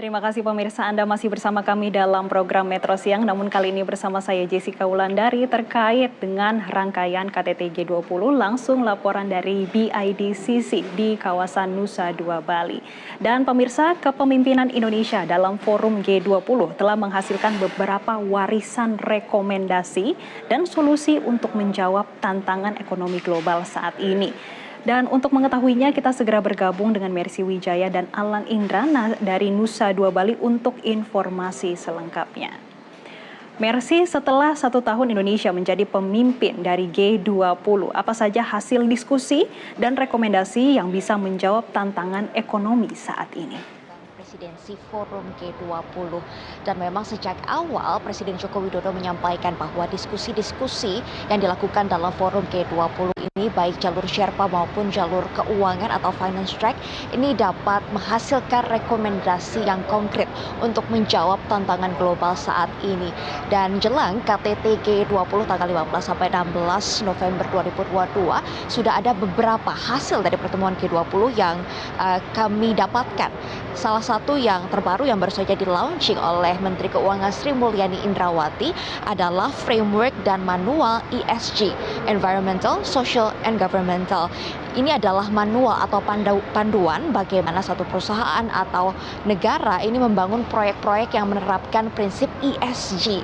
Terima kasih pemirsa, Anda masih bersama kami dalam program Metro Siang. Namun kali ini bersama saya Jessica Wulandari terkait dengan rangkaian KTT G20, langsung laporan dari BIDCC di kawasan Nusa Dua Bali. Dan pemirsa, kepemimpinan Indonesia dalam forum G20 telah menghasilkan beberapa warisan rekomendasi dan solusi untuk menjawab tantangan ekonomi global saat ini. Dan untuk mengetahuinya kita segera bergabung dengan Mercy Wijaya dan Alan Indra dari Nusa Dua Bali untuk informasi selengkapnya. Mercy, setelah 1 tahun Indonesia menjadi pemimpin dari G20, apa saja hasil diskusi dan rekomendasi yang bisa menjawab tantangan ekonomi saat ini? Presidensi Forum G20, dan memang sejak awal Presiden Joko Widodo menyampaikan bahwa diskusi-diskusi yang dilakukan dalam Forum G20 ini baik jalur Sherpa maupun jalur keuangan atau finance track ini dapat menghasilkan rekomendasi yang konkret untuk menjawab tantangan global saat ini. Dan jelang KTT G20 tanggal 15 sampai 16 November 2022 sudah ada beberapa hasil dari pertemuan G20 yang kami dapatkan. Salah satu yang terbaru yang baru saja di-launching oleh Menteri Keuangan Sri Mulyani Indrawati adalah framework dan manual ESG, Environmental, Social, and Governmental. Ini adalah manual atau panduan bagaimana satu perusahaan atau negara ini membangun proyek-proyek yang menerapkan prinsip ESG,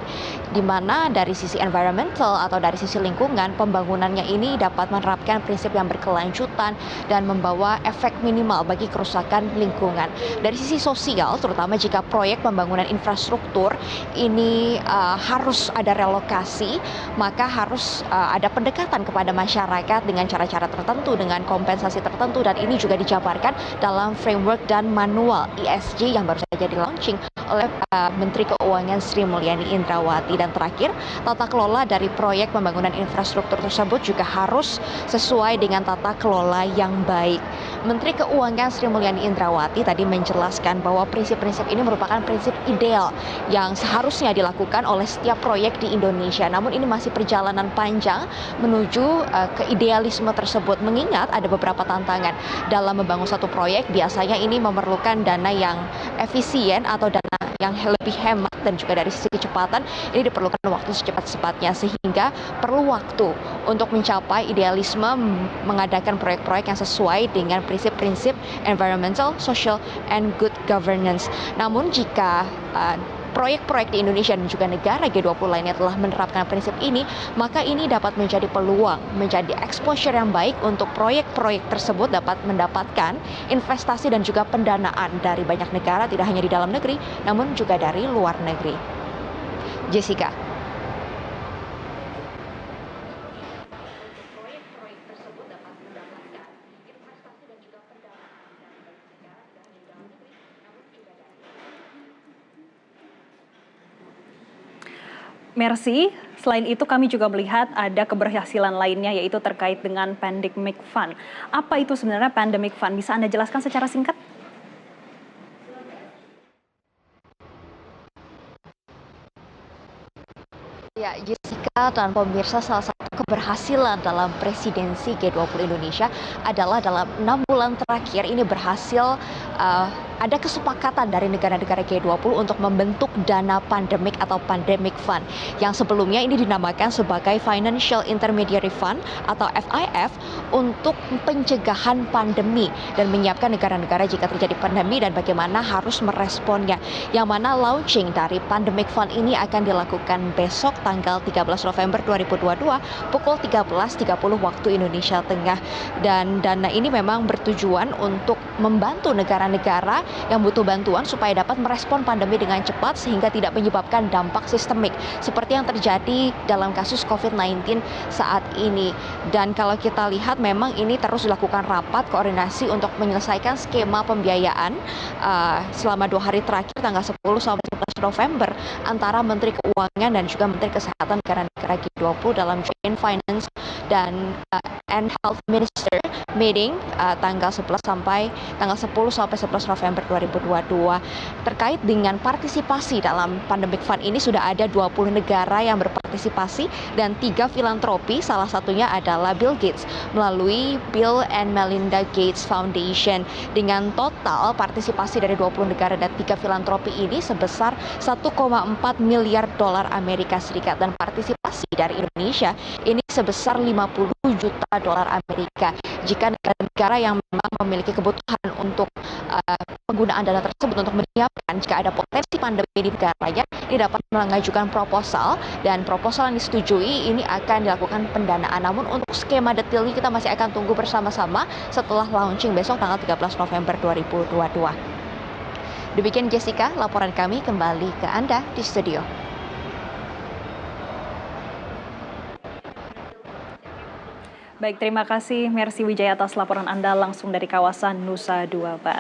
di mana dari sisi environmental atau dari sisi lingkungan pembangunannya ini dapat menerapkan prinsip yang berkelanjutan dan membawa efek minimal bagi kerusakan lingkungan. Dari sisi sosial, terutama jika proyek pembangunan infrastruktur ini harus ada relokasi, maka harus ada pendekatan kepada masyarakat dengan cara-cara tertentu, dengan kompensasi tertentu, dan ini juga dijabarkan dalam framework dan manual ESG yang baru saja di-launching oleh Menteri Keuangan Sri Mulyani Indrawati. Dan terakhir, tata kelola dari proyek pembangunan infrastruktur tersebut juga harus sesuai dengan tata kelola yang baik. Menteri Keuangan Sri Mulyani Indrawati tadi menjelaskan bahwa prinsip-prinsip ini merupakan prinsip ideal yang seharusnya dilakukan oleh setiap proyek di Indonesia. Namun ini masih perjalanan panjang menuju ke idealisme tersebut, mengingat ada beberapa tantangan dalam membangun satu proyek. Biasanya ini memerlukan dana yang efisien atau dana yang lebih hemat, dan juga dari sisi kecepatan ini diperlukan waktu secepat-cepatnya, sehingga perlu waktu untuk mencapai idealisme mengadakan proyek-proyek yang sesuai dengan prinsip-prinsip environmental, social, and good governance. Namun jika proyek-proyek di Indonesia dan juga negara G20 lainnya telah menerapkan prinsip ini, maka ini dapat menjadi peluang, menjadi exposure yang baik untuk proyek-proyek tersebut dapat mendapatkan investasi dan juga pendanaan dari banyak negara, tidak hanya di dalam negeri, namun juga dari luar negeri. Jessica. Mercy, selain itu kami juga melihat ada keberhasilan lainnya, yaitu terkait dengan Pandemic Fund. Apa itu sebenarnya Pandemic Fund? Bisa Anda jelaskan secara singkat? Ya, Jessica dan pemirsa, salah satu keberhasilan dalam presidensi G20 Indonesia adalah dalam 6 bulan terakhir ini berhasil ada kesepakatan dari negara-negara G20 untuk membentuk dana pandemik atau Pandemic Fund, yang sebelumnya ini dinamakan sebagai Financial Intermediary Fund atau FIF, untuk pencegahan pandemi dan menyiapkan negara-negara jika terjadi pandemi dan bagaimana harus meresponnya. Yang mana launching dari Pandemic Fund ini akan dilakukan besok tanggal 13 November 2022 pukul 13.30 waktu Indonesia Tengah. Dan dana ini memang bertujuan untuk membantu negara-negara yang butuh bantuan supaya dapat merespon pandemi dengan cepat sehingga tidak menyebabkan dampak sistemik seperti yang terjadi dalam kasus COVID-19 saat ini. Dan kalau kita lihat memang ini terus dilakukan rapat koordinasi untuk menyelesaikan skema pembiayaan selama 2 hari terakhir tanggal 10 sampai 11 November antara Menteri Keuangan dan juga Menteri Kesehatan negara-negara G20 dalam Joint Finance dan and Health Minister meeting tanggal 10 sampai 11 November 2022 terkait dengan partisipasi dalam Pandemic Fund ini. Sudah ada 20 negara yang berpartisipasi dan 3 filantropi, salah satunya adalah Bill Gates melalui Bill and Melinda Gates Foundation. Dengan total partisipasi dari 20 negara dan 3 filantropi ini sebesar 1,4 miliar dolar Amerika Serikat, dan partisipasi dari Indonesia ini sebesar 50 juta dolar Amerika. Jika negara-negara yang memang memiliki kebutuhan untuk penggunaan dana tersebut untuk menyiapkan jika ada potensi pandemi di negaranya, ini dapat mengajukan proposal, dan proposal yang disetujui ini akan dilakukan pendanaan. Namun untuk skema detailnya kita masih akan tunggu bersama-sama setelah launching besok tanggal 13 November 2022. Demikian Jessica, laporan kami, kembali ke Anda di studio. Baik, terima kasih Mercy Wijaya atas laporan Anda langsung dari kawasan Nusa Dua Barat.